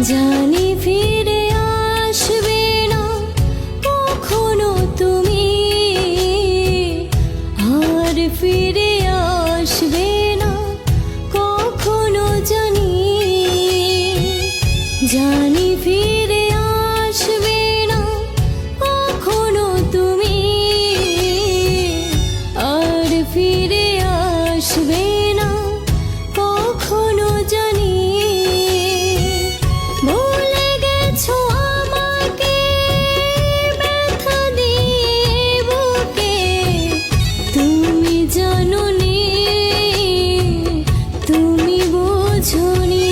জানি ফিরে আসবে না কখনো তুমি, আর ফিরে আসবে না কখনো জানি। জানি ফিরে আসবে না কখনো তুমি, আর ফিরে আসবে না কখনো জানি। ভুলে গেছো আমাকে ব্যথা দিয়ে বুকে, তুমি জানোনি, তুমি বোঝোনি।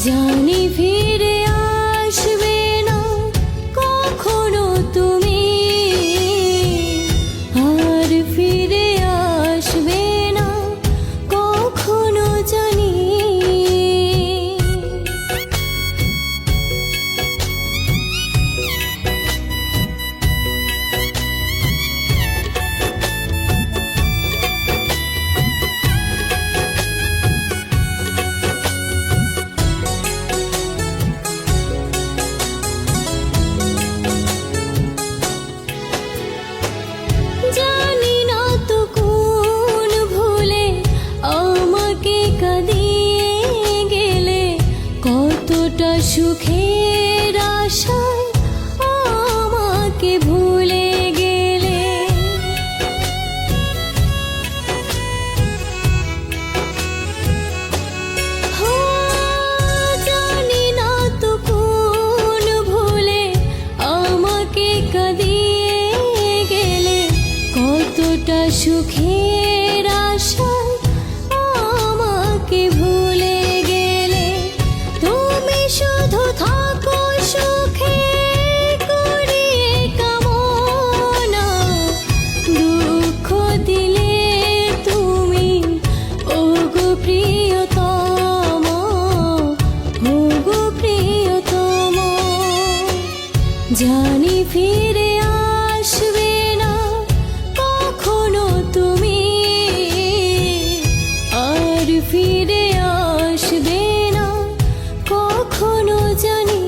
জানি ফিরে আসবে না কখনো তুমি, আর ফিরে আসবে না কখনো জানি। জানি না তো কোন ভুলে আমাকে কাঁদিয়ে গেলে, কতটা সুখের আশায় আমাকে ভুলে গেলে। জানি না তো কোন ভুলে আমাকে কাঁদিয়ে গেলে, কতটা সুখের আশায় আমাকে ভুলে গেলে। তুমি শুধু থাকো সুখে করিয়ে কামনা, দুঃখ দিলে তুমি ওগো প্রিয়তম, ওগো প্রিয়তম। জানি ফিরে আসবে না কখনো তুমি, আর ফিরে আসবে না কখনো জানি।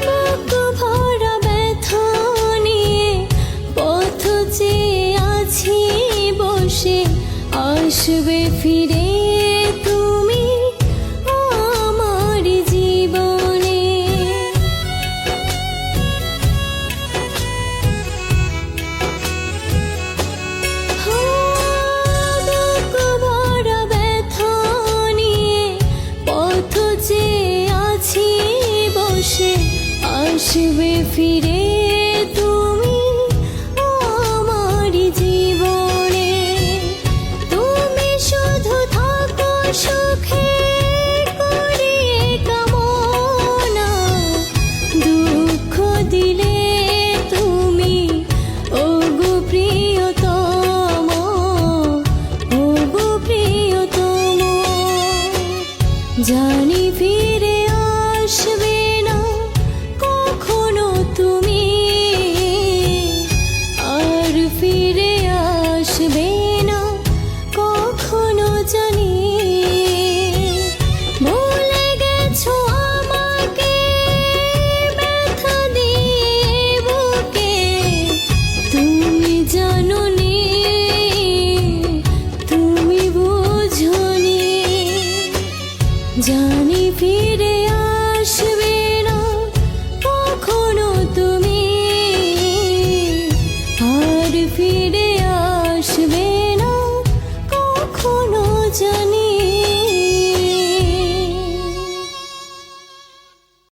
বুক ভরা ব্যথা নিয়ে পথ চেয়ে আছি বসে, আসবে ফিরে তুমি আমার জীবনে। বুক ভরা ব্যথা নিয়ে পথ চেয়ে আছি বসে, আসবে ফিরে তুমি আমার জীবনে। তুমি শুধু থাকো সুখে করিয়ে কামনা, দুঃখ দিলে তুমি ওগো প্রিয়তম, ওগো প্রিয়তম। জানি ফিরে আসবে না কখনো তুমি, আর ফিরে আসবে না কখনো জানি। ভুলে গেছো আমাকে ব্যথা দিয়ে বুকে, তুমি জানোনি, তুমি বোঝোনি। জানি ফিরে আসবে